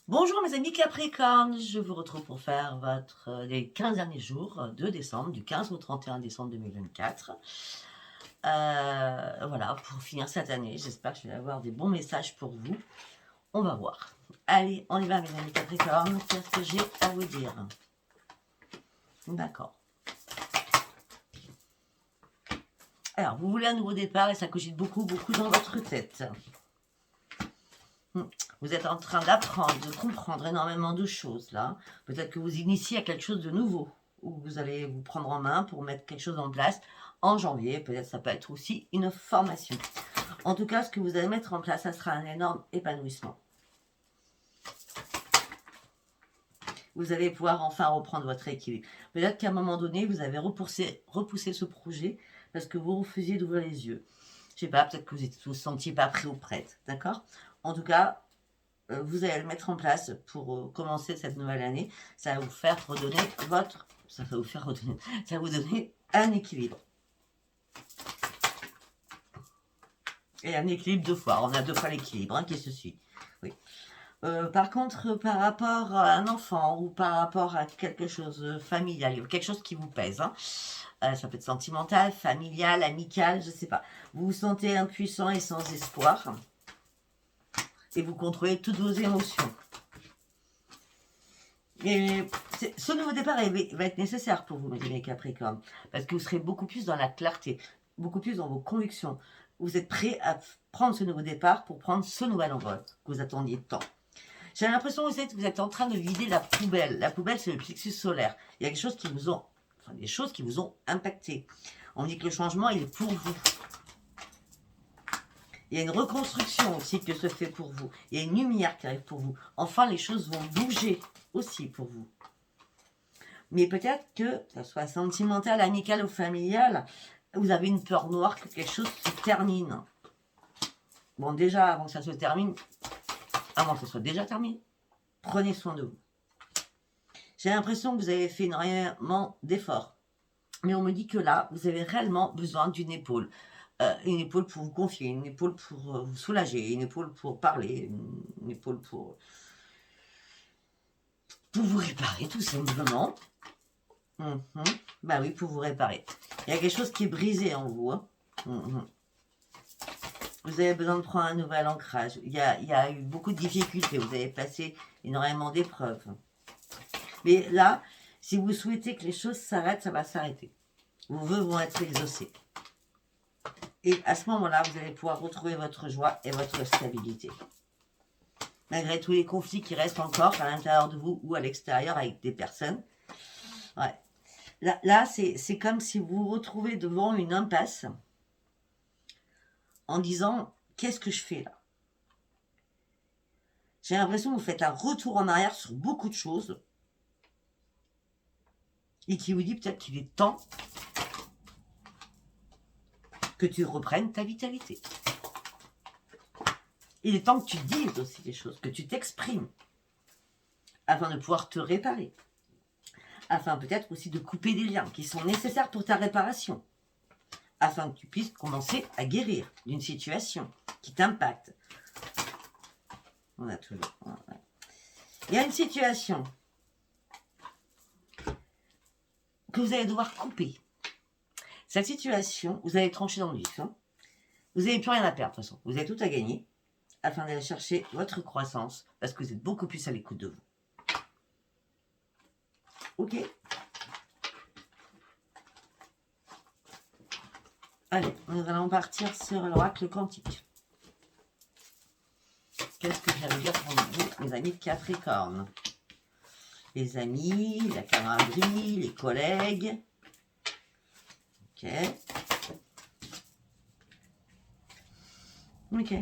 Bonjour mes amis Capricorne, je vous retrouve pour faire les 15 derniers jours de décembre, du 15 au 31 décembre 2024. Voilà, pour finir cette année, j'espère que je vais avoir des bons messages pour vous. On va voir. Allez, on y va mes amis Capricorne, qu'est-ce que j'ai à vous dire? D'accord. Alors, vous voulez un nouveau départ et ça cogite beaucoup dans votre tête. Vous êtes en train d'apprendre, de comprendre énormément de choses là. Peut-être que vous initiez à quelque chose de nouveau, ou vous allez vous prendre en main pour mettre quelque chose en place en janvier. Peut-être ça peut être aussi une formation. En tout cas, ce que vous allez mettre en place, ça sera un énorme épanouissement. Vous allez pouvoir enfin reprendre votre équilibre. Peut-être qu'à un moment donné, vous avez repoussé ce projet parce que vous refusiez d'ouvrir les yeux. Je sais pas, peut-être que vous vous sentiez pas prêt ou prête, d'accord? En tout cas, vous allez le mettre en place pour commencer cette nouvelle année. Ça va vous faire redonner ça va vous donner un équilibre. Et un équilibre deux fois. On a deux fois l'équilibre qui se suit. Oui. Par contre, par rapport à un enfant ou par rapport à quelque chose de familial, quelque chose qui vous pèse, ça peut être sentimental, familial, amical, je ne sais pas. Vous vous sentez impuissant et sans espoir. Et vous contrôlez toutes vos émotions. Et ce nouveau départ va être nécessaire pour vous, mes amis Capricorne, parce que vous serez beaucoup plus dans la clarté, beaucoup plus dans vos convictions. Vous êtes prêts à prendre ce nouveau départ pour prendre ce nouvel envol que vous attendiez tant. J'ai l'impression que vous êtes en train de vider la poubelle. La poubelle, c'est le plexus solaire. Il y a des choses qui vous ont impacté. On dit que le changement, il est pour vous. Il y a une reconstruction aussi qui se fait pour vous. Il y a une lumière qui arrive pour vous. Enfin, les choses vont bouger aussi pour vous. Mais peut-être que, ça soit sentimental, amical ou familial, vous avez une peur noire que quelque chose se termine. Bon, déjà, avant que ça se termine, avant que ce soit déjà terminé, prenez soin de vous. J'ai l'impression que vous avez fait énormément d'efforts. Mais on me dit que là, vous avez réellement besoin d'une épaule. Une épaule pour vous confier, une épaule pour vous soulager, une épaule pour parler, une épaule pour vous réparer tout simplement. Bah oui, pour vous réparer. Il y a quelque chose qui est brisé en vous. Vous avez besoin de prendre un nouvel ancrage. Il y a eu beaucoup de difficultés. Vous avez passé énormément d'épreuves. Mais là, si vous souhaitez que les choses s'arrêtent, ça va s'arrêter. Vos vœux vont être exaucés. Et à ce moment-là, vous allez pouvoir retrouver votre joie et votre stabilité. Malgré tous les conflits qui restent encore à l'intérieur de vous ou à l'extérieur avec des personnes. Ouais. Là c'est comme si vous vous retrouvez devant une impasse en disant « Qu'est-ce que je fais là ?» J'ai l'impression que vous faites un retour en arrière sur beaucoup de choses et qui vous dit peut-être qu'il est temps que tu reprennes ta vitalité. Il est temps que tu dises aussi des choses, que tu t'exprimes afin de pouvoir te réparer. Afin peut-être aussi de couper des liens qui sont nécessaires pour ta réparation. Afin que tu puisses commencer à guérir d'une situation qui t'impacte. On a toujours. Il y a une situation que vous allez devoir couper. Cette situation, vous allez trancher dans le vif. Vous n'avez plus rien à perdre de toute façon. Vous avez tout à gagner afin d'aller chercher votre croissance parce que vous êtes beaucoup plus à l'écoute de vous. Ok. Allez, nous allons partir sur l'oracle quantique. Qu'est-ce que j'allais dire pour vous, mes amis Capricorne? Les amis, la camaraderie, les collègues. Ok. Ok.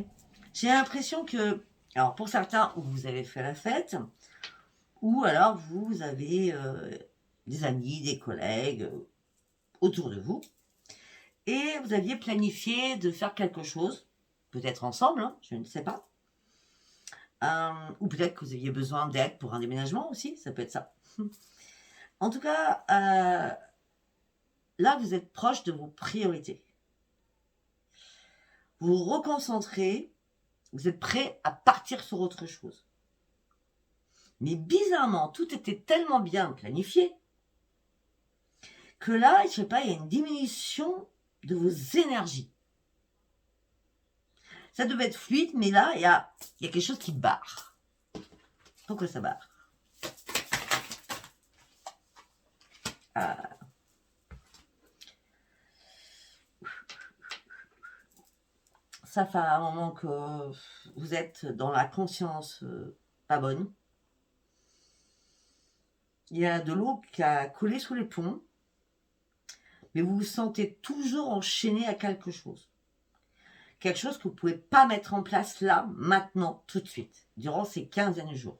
J'ai l'impression que, alors pour certains, vous avez fait la fête, ou alors vous avez des amis, des collègues autour de vous, et vous aviez planifié de faire quelque chose, peut-être ensemble, je ne sais pas. Ou peut-être que vous aviez besoin d'aide pour un déménagement aussi, ça peut être ça. En tout cas, là, vous êtes proche de vos priorités. Vous vous reconcentrez, vous êtes prêt à partir sur autre chose. Mais bizarrement, tout était tellement bien planifié que là, je ne sais pas, il y a une diminution de vos énergies. Ça devait être fluide, mais là, il y a quelque chose qui barre. Pourquoi ça barre? Ça fait un moment que vous êtes dans la conscience pas bonne. Il y a de l'eau qui a collé sous les ponts, mais vous vous sentez toujours enchaîné à quelque chose. Quelque chose que vous ne pouvez pas mettre en place là, maintenant, tout de suite, durant ces 15 derniers jours.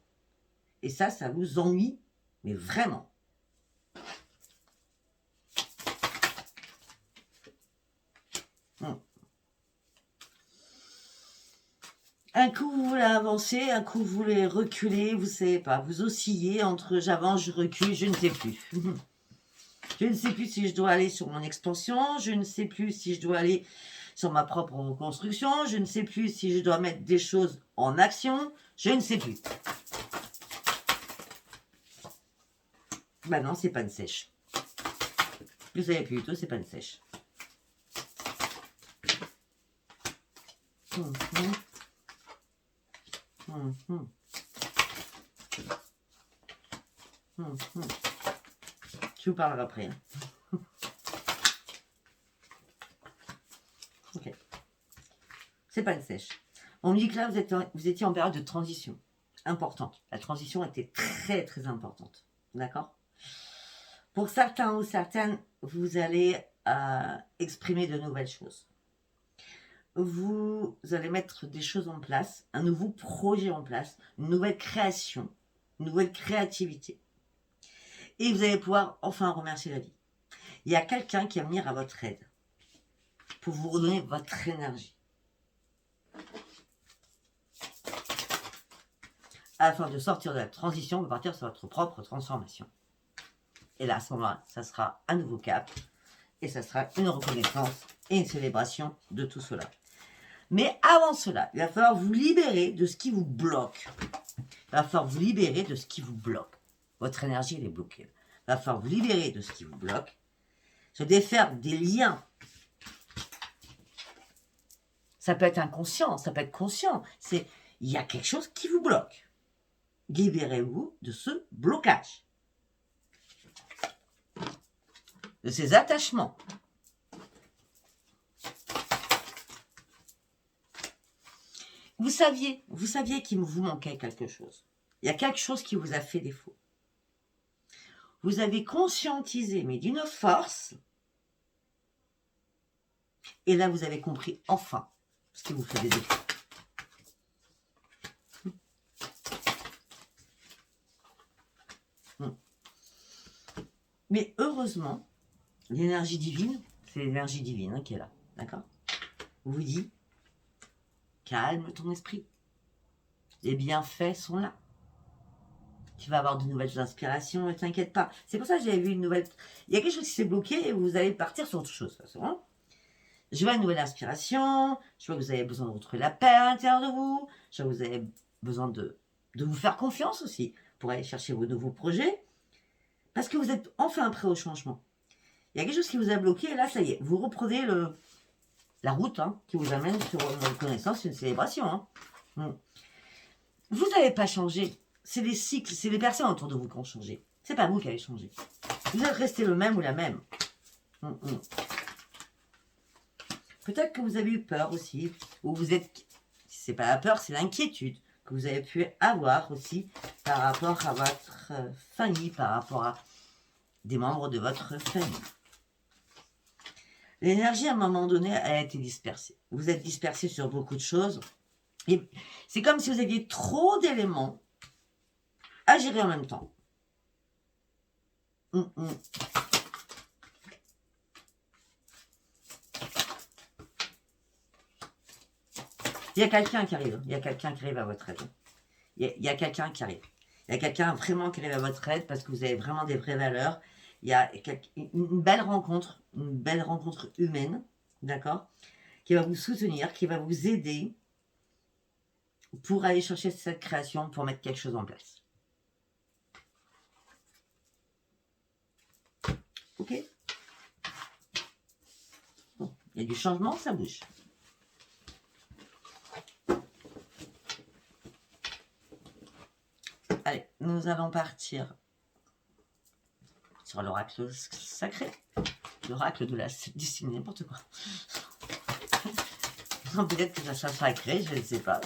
Et ça vous ennuie, mais vraiment. Un coup, vous voulez avancer, un coup, vous voulez reculer, vous savez pas. Vous oscillez entre j'avance, je recule, je ne sais plus. Je ne sais plus si je dois aller sur mon expansion, je ne sais plus si je dois aller sur ma propre reconstruction, je ne sais plus si je dois mettre des choses en action, je ne sais plus. Bah non, c'est pas une sèche. Vous savez plutôt, c'est pas une sèche. Je vous parlerai après. Ok. C'est pas une sèche. On me dit que là, vous étiez en période de transition importante. La transition était très, très importante. D'accord? Pour certains ou certaines, vous allez exprimer de nouvelles choses. Vous allez mettre des choses en place, un nouveau projet en place, une nouvelle création, une nouvelle créativité. Et vous allez pouvoir enfin remercier la vie. Il y a quelqu'un qui va venir à votre aide pour vous redonner votre énergie. Afin de sortir de la transition, de partir sur votre propre transformation. Et là, à ce moment-là, ça sera un nouveau cap. Et ça sera une reconnaissance et une célébration de tout cela. Mais avant cela, il va falloir vous libérer de ce qui vous bloque. Il va falloir vous libérer de ce qui vous bloque. Votre énergie, elle est bloquée. Il va falloir vous libérer de ce qui vous bloque. Se défaire des liens. Ça peut être inconscient, ça peut être conscient. Il y a quelque chose qui vous bloque. Libérez-vous de ce blocage. De ces attachements. Vous saviez qu'il vous manquait quelque chose. Il y a quelque chose qui vous a fait défaut. Vous avez conscientisé, mais d'une force. Et là, vous avez compris enfin ce qui vous fait des défauts. Mais heureusement, l'énergie divine, c'est l'énergie divine qui est là. D'accord? Vous dit, calme ton esprit. Les bienfaits sont là. Tu vas avoir de nouvelles inspirations, ne t'inquiète pas. C'est pour ça que j'avais vu une nouvelle... Il y a quelque chose qui s'est bloqué et vous allez partir sur autre chose. Hein. Je vois une nouvelle inspiration, je vois que vous avez besoin de retrouver la paix à l'intérieur de vous, je vois que vous avez besoin de vous faire confiance aussi pour aller chercher vos nouveaux projets, parce que vous êtes enfin prêt au changement. Il y a quelque chose qui vous a bloqué et là, ça y est, vous reprenez la route qui vous amène sur une reconnaissance, une célébration. Vous n'avez pas changé. C'est les cycles, c'est les personnes autour de vous qui ont changé. C'est pas vous qui avez changé. Vous êtes resté le même ou la même. Peut-être que vous avez eu peur aussi, ou vous êtes... C'est pas la peur, c'est l'inquiétude que vous avez pu avoir aussi par rapport à votre famille, par rapport à des membres de votre famille. L'énergie, à un moment donné, elle a été dispersée. Vous êtes dispersé sur beaucoup de choses. Et c'est comme si vous aviez trop d'éléments à gérer en même temps. Il y a quelqu'un qui arrive. Il y a quelqu'un qui arrive à votre aide. Il y a quelqu'un qui arrive. Il y a quelqu'un vraiment qui arrive à votre aide parce que vous avez vraiment des vraies valeurs. Il y a une belle rencontre humaine, d'accord, qui va vous soutenir, qui va vous aider pour aller chercher cette création, pour mettre quelque chose en place. Ok? Bon, il y a du changement, ça bouge. Allez, nous allons partir sur l'oracle sacré. L'oracle de la destinée, n'importe quoi. Peut-être que ça soit sacré, je ne sais pas.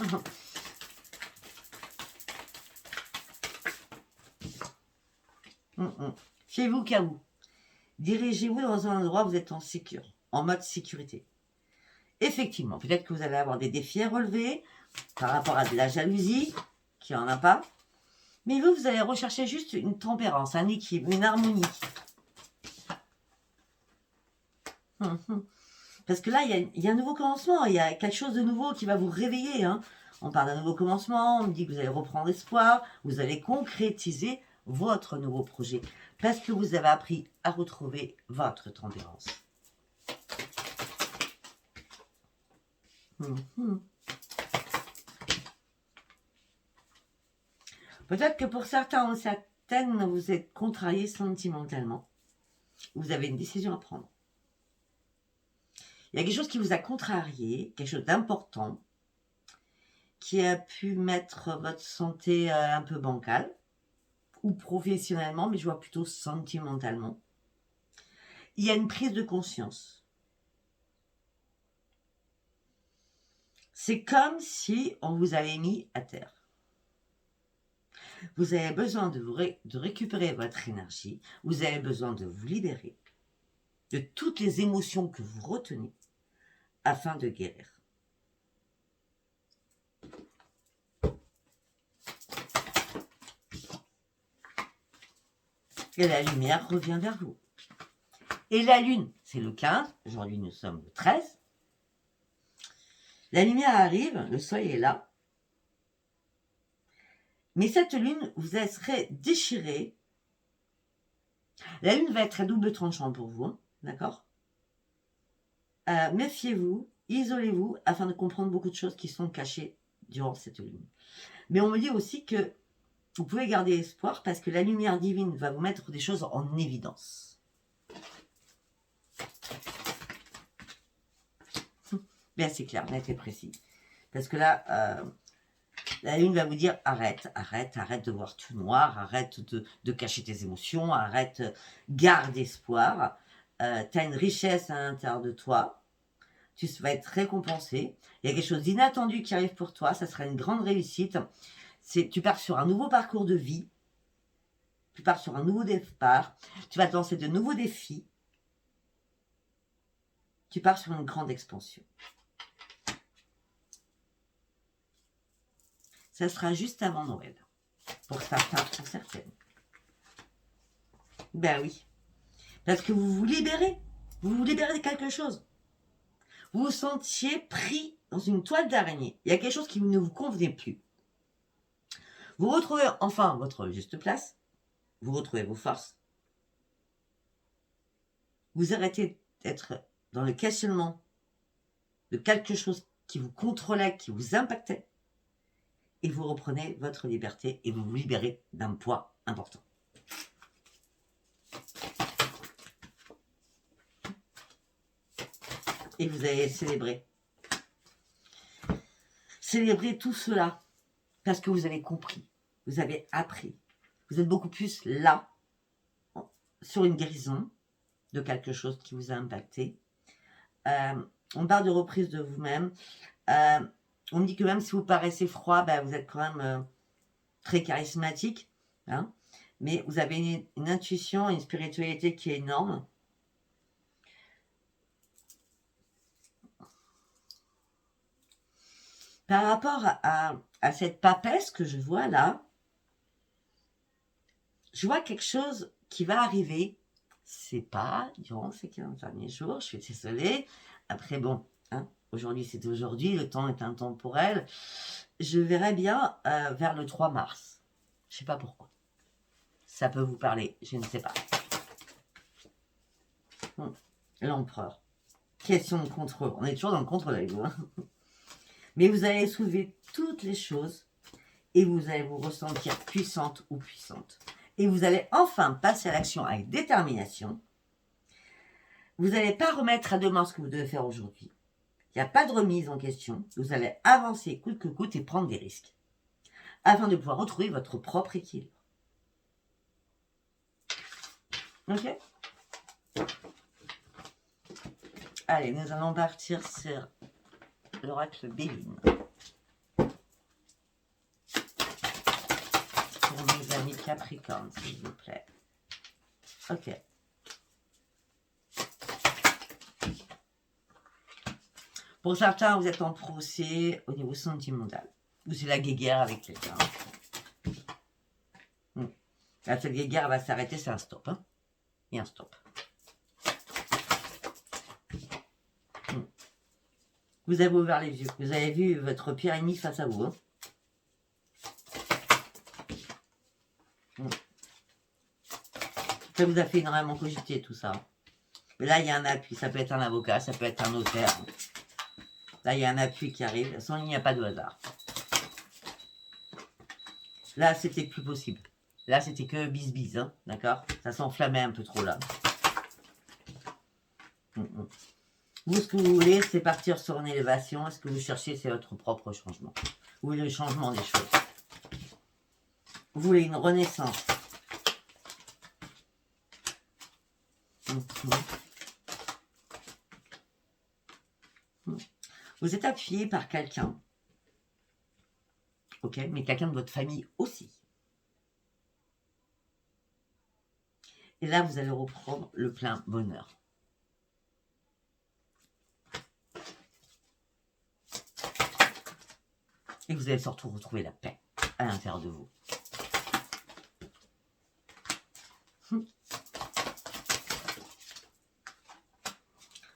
Fiez-vous qu'à vous. Dirigez-vous dans un endroit où vous êtes en mode sécurité. Effectivement, peut-être que vous allez avoir des défis à relever par rapport à de la jalousie, qui n'en a pas. Mais vous allez rechercher juste une tempérance, un équilibre, une harmonie. Parce que là, il y a un nouveau commencement, il y a quelque chose de nouveau qui va vous réveiller. Hein. On parle d'un nouveau commencement, on me dit que vous allez reprendre espoir, vous allez concrétiser votre nouveau projet. Parce que vous avez appris à retrouver votre tempérance. Peut-être que pour certains ou certaines, vous êtes contrariés sentimentalement. Vous avez une décision à prendre. Il y a quelque chose qui vous a contrarié, quelque chose d'important, qui a pu mettre votre santé un peu bancale, ou professionnellement, mais je vois plutôt sentimentalement. Il y a une prise de conscience. C'est comme si on vous avait mis à terre. Vous avez besoin de récupérer votre énergie, vous avez besoin de vous libérer de toutes les émotions que vous retenez afin de guérir. Et la lumière revient vers vous. Et la lune, c'est le 15, aujourd'hui nous sommes le 13. La lumière arrive, le soleil est là. Mais cette lune vous laisserait déchirer. La lune va être à double tranchant pour vous, hein, d'accord? Méfiez-vous, isolez-vous, afin de comprendre beaucoup de choses qui sont cachées durant cette lune. Mais on me dit aussi que vous pouvez garder espoir parce que la lumière divine va vous mettre des choses en évidence. Bien, c'est clair, net et précis. Parce que là, la lune va vous dire arrête de voir tout noir, arrête de cacher tes émotions, arrête, garde espoir. Tu as une richesse à l'intérieur de toi. Tu vas être récompensé. Il y a quelque chose d'inattendu qui arrive pour toi. Ça sera une grande réussite. Tu pars sur un nouveau parcours de vie. Tu pars sur un nouveau départ. Tu vas te lancer de nouveaux défis. Tu pars sur une grande expansion. Ça sera juste avant Noël. Pour certains, pour certaines. Ben oui. Parce que vous vous libérez. Vous vous libérez de quelque chose. Vous vous sentiez pris dans une toile d'araignée. Il y a quelque chose qui ne vous convenait plus. Vous retrouvez enfin votre juste place. Vous retrouvez vos forces. Vous arrêtez d'être dans le questionnement de quelque chose qui vous contrôlait, qui vous impactait. Et vous reprenez votre liberté et vous vous libérez d'un poids important. Et vous allez célébrer. Célébrer tout cela parce que vous avez compris, vous avez appris. Vous êtes beaucoup plus là, sur une guérison de quelque chose qui vous a impacté. On parle de reprise de vous-même. On me dit que même si vous paraissez froid, ben vous êtes quand même très charismatique. Hein, mais vous avez une intuition, une spiritualité qui est énorme. Par rapport à cette papesse que je vois là, je vois quelque chose qui va arriver. C'est pas durant ces 15 derniers jours, je suis désolée. Après, bon, hein, aujourd'hui c'est aujourd'hui, le temps est intemporel. Je verrai bien vers le 3 mars. Je sais pas pourquoi. Ça peut vous parler, je ne sais pas. L'empereur. Question de contrôle. On est toujours dans le contrôle avec vous. Hein. Mais vous allez soulever toutes les choses et vous allez vous ressentir puissante ou puissante. Et vous allez enfin passer à l'action avec détermination Vous n'allez pas remettre à demain ce que vous devez faire aujourd'hui. Il n'y a pas de remise en question. Vous allez avancer coûte que coûte et prendre des risques afin de pouvoir retrouver votre propre équilibre. Ok? Allez, nous allons partir sur l'oracle Béline. Pour mes amis Capricorne, s'il vous plaît. Ok. Pour certains, vous êtes en procès au niveau sentimental. Ou c'est la guéguerre avec quelqu'un. Là, cette guéguerre va s'arrêter, c'est un stop. Hein, et un stop. Vous avez ouvert les yeux. Vous avez vu votre pire ennemi face à vous. Hein. Ça vous a fait énormément cogiter tout ça. Mais là, il y a un appui. Ça peut être un avocat, ça peut être un notaire. Là, il y a un appui qui arrive. De toute façon, il n'y a pas de hasard. Là, c'était plus possible. Là, c'était que bis-bis. Hein, d'accord? Ça s'enflammait un peu trop là. Vous, ce que vous voulez, c'est partir sur une élévation. Ce que vous cherchez, c'est votre propre changement. Vous voulez le changement des choses. Vous voulez une renaissance. Vous êtes appuyé par quelqu'un. Ok, mais quelqu'un de votre famille aussi. Et là, vous allez reprendre le plein bonheur. Et vous allez surtout retrouver la paix à l'intérieur de vous.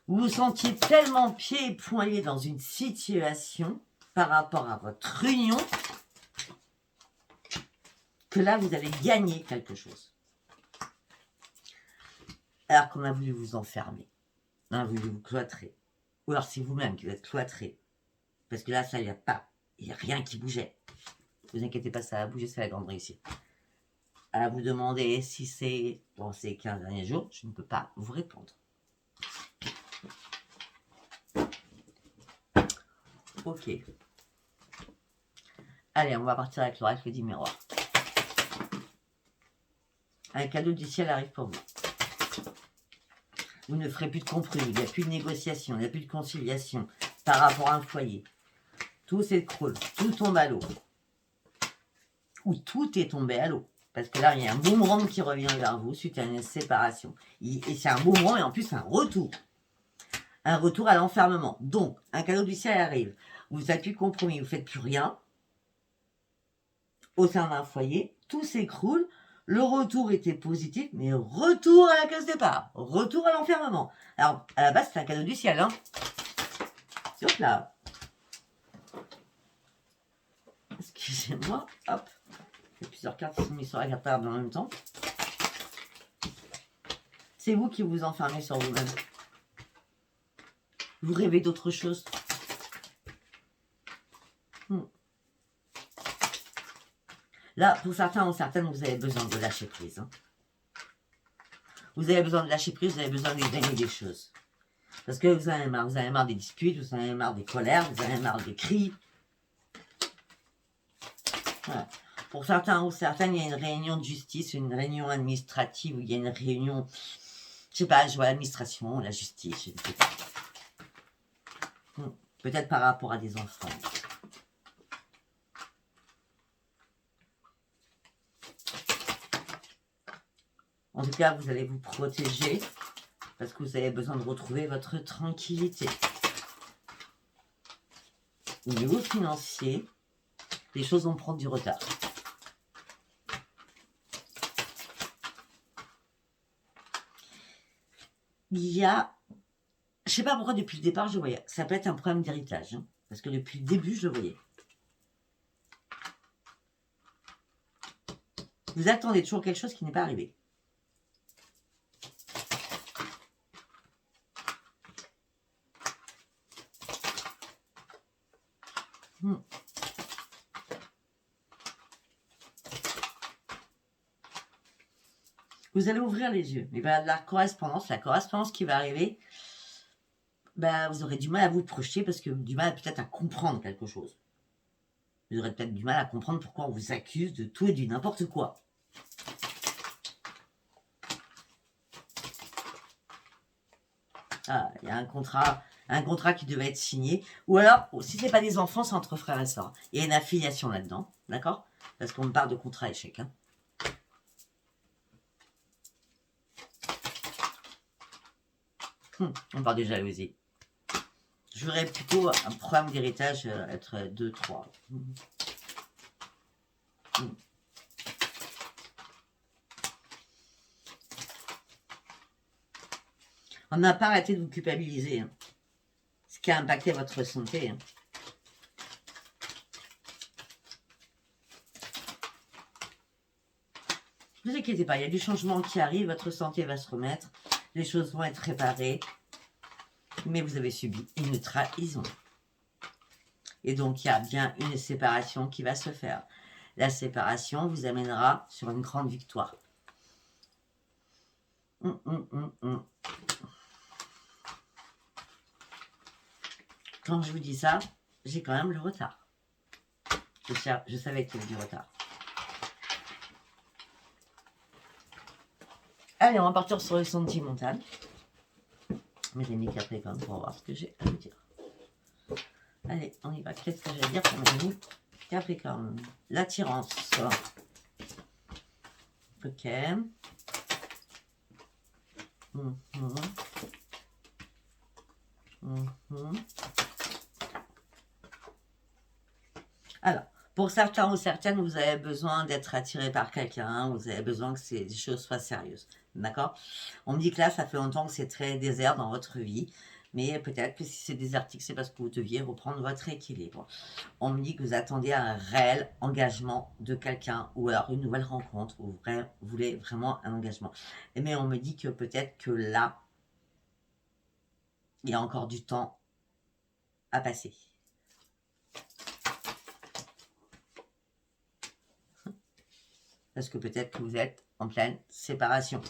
Vous vous sentiez tellement pieds et poings liés dans une situation par rapport à votre union que là, vous allez gagner quelque chose. Alors qu'on a voulu vous enfermer, on a voulu vous cloîtrer. Ou alors c'est vous-même qui êtes cloîtré. Parce que là, ça, il n'y a pas. Il n'y a rien qui bougeait. Ne vous inquiétez pas, ça va bouger, c'est la grande réussite. À vous demander si c'est dans ces 15 derniers jours, je ne peux pas vous répondre. Ok. Allez, on va partir avec l'oracle du miroir. Un cadeau du ciel arrive pour vous. Vous ne ferez plus de compromis, il n'y a plus de négociation, il n'y a plus de conciliation par rapport à un foyer. Tout s'écroule, tout tombe à l'eau. Ou tout est tombé à l'eau. Parce que là, il y a un boomerang qui revient vers vous suite à une séparation. Et c'est un boomerang et en plus un retour. Un retour à l'enfermement. Donc, un cadeau du ciel arrive. Vous ne faites plus de compromis, vous ne faites plus rien. Au sein d'un foyer, tout s'écroule. Le retour était positif, mais retour à la case départ. Retour à l'enfermement. Alors, à la base, c'est un cadeau du ciel. Hein. Hop là. Excusez-moi. Hop. Il y a plusieurs cartes qui sont mises sur la carte table en même temps. C'est vous qui vous enfermez sur vous-même. Vous rêvez d'autre chose. Là, pour certains ou certaines, vous avez besoin de lâcher prise. Hein. Vous avez besoin de lâcher prise, vous avez besoin de gagner des choses. Parce que vous avez marre des disputes, vous avez marre des colères, vous avez marre des cris. Voilà. Pour certains ou certaines, il y a une réunion de justice, une réunion administrative, ou il y a une réunion, je sais pas, je vois l'administration, la justice, je ne sais pas. Peut-être par rapport à des enfants. En tout cas, vous allez vous protéger parce que vous avez besoin de retrouver votre tranquillité. Au niveau financier, les choses vont prendre du retard. Il y a, je ne sais pas pourquoi depuis le départ je voyais, ça peut être un problème d'héritage, hein, parce que depuis le début je le voyais. Vous attendez toujours quelque chose qui n'est pas arrivé. Vous allez ouvrir les yeux. Mais ben, la correspondance qui va arriver, ben, vous aurez du mal à vous projeter parce que du mal peut-être à comprendre quelque chose. Vous aurez peut-être du mal à comprendre pourquoi on vous accuse de tout et du n'importe quoi. Ah, il y a un contrat qui devait être signé. Ou alors, si ce n'est pas des enfants, c'est entre frères et sœurs. Il y a une affiliation là-dedans, d'accord? Parce qu'on me parle de contrat échec. Hein. On parle de jalousie. Je verrais plutôt un problème d'héritage être 2, 3. On n'a pas arrêté de vous culpabiliser. Hein. Ce qui a impacté votre santé. Hein. Ne vous inquiétez pas, il y a du changement qui arrive, votre santé va se remettre, les choses vont être réparées, mais vous avez subi une trahison. Et donc, il y a bien une séparation qui va se faire. La séparation vous amènera sur une grande victoire. Quand je vous dis ça, j'ai quand même le retard. Je savais qu'il y avait du retard. Allez, on va partir sur le sentimental. Mes amis Capricorne pour voir ce que j'ai à vous dire. Allez, on y va. Qu'est-ce que j'ai à dire pour mes amis Capricorne? L'attirance. Ok. Alors, pour certains ou certaines, vous avez besoin d'être attiré par quelqu'un, vous avez besoin que les choses soient sérieuses. D'accord? On me dit que là, ça fait longtemps que c'est très désert dans votre vie, mais peut-être que si c'est désertique, c'est parce que vous deviez reprendre votre équilibre. On me dit que vous attendez un réel engagement de quelqu'un, ou alors une nouvelle rencontre, ou vous voulez vraiment un engagement. Mais on me dit que peut-être que là, il y a encore du temps à passer. Parce que peut-être que vous êtes en pleine séparation.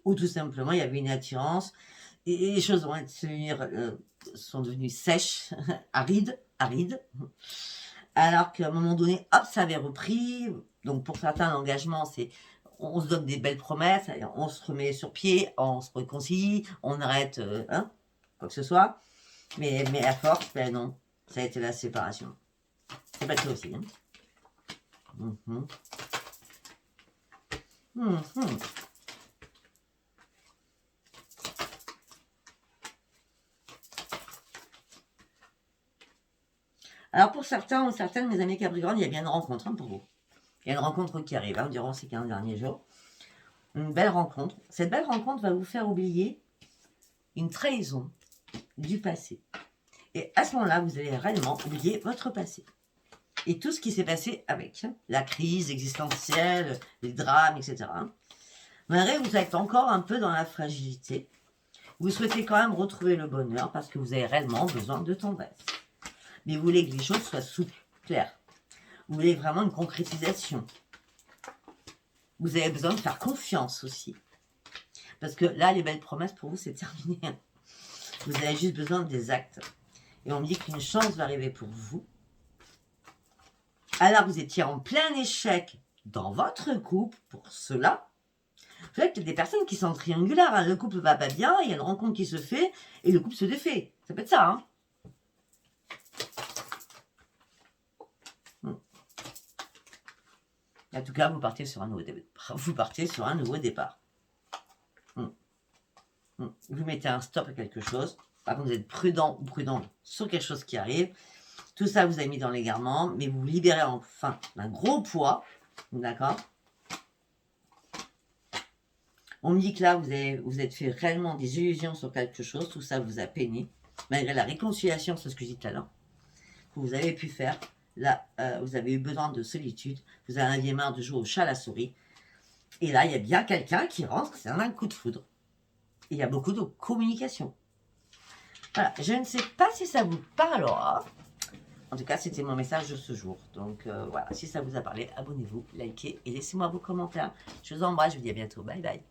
Ou tout simplement, il y avait une attirance et les choses sont devenues sèches, arides. Alors qu'à un moment donné, hop, ça avait repris. Donc pour certains, l'engagement, c'est on se donne des belles promesses, on se remet sur pied, on se réconcilie, on arrête quoi que ce soit. Mais à force, ben non, ça a été la séparation. C'est pas ça aussi. Hein. Alors pour certains ou certaines, mes amis Capricorne, il y a bien une rencontre pour vous. Il y a une rencontre qui arrive durant ces 15 derniers jours. Une belle rencontre. Cette belle rencontre va vous faire oublier une trahison du passé. Et à ce moment-là, vous allez réellement oublier votre passé. Et tout ce qui s'est passé avec la crise existentielle, les drames, etc. Malgré vous êtes encore un peu dans la fragilité, vous souhaitez quand même retrouver le bonheur parce que vous avez réellement besoin de tendresse. Mais vous voulez que les choses soient souples, claires. Vous voulez vraiment une concrétisation. Vous avez besoin de faire confiance aussi. Parce que là, les belles promesses, pour vous, c'est terminé. Vous avez juste besoin des actes. Et on me dit qu'une chance va arriver pour vous. Alors, vous étiez en plein échec dans votre couple pour cela. Vous savez qu'il y a des personnes qui sont triangulaires. Hein. Le couple va pas bien, il y a une rencontre qui se fait et le couple se défait. Ça peut être ça, hein. En tout cas, vous partez sur un nouveau départ. Vous mettez un stop à quelque chose. Par contre, vous êtes prudent ou prudent sur quelque chose qui arrive. Tout ça, vous avez mis dans l'égarement, mais vous vous libérez enfin d'un gros poids. D'accord? On me dit que là, vous êtes fait réellement des illusions sur quelque chose. Tout ça vous a peiné. Malgré la réconciliation, c'est ce que je dis tout à l'heure, que vous avez pu faire. Là, vous avez eu besoin de solitude. Vous en aviez marre de jouer au chat à la souris. Et là, il y a bien quelqu'un qui rentre. C'est un coup de foudre. Et il y a beaucoup de communication. Voilà. Je ne sais pas si ça vous parlera. En tout cas, c'était mon message de ce jour. Donc voilà, si ça vous a parlé, abonnez-vous, likez et laissez-moi vos commentaires. Je vous embrasse, je vous dis à bientôt. Bye bye.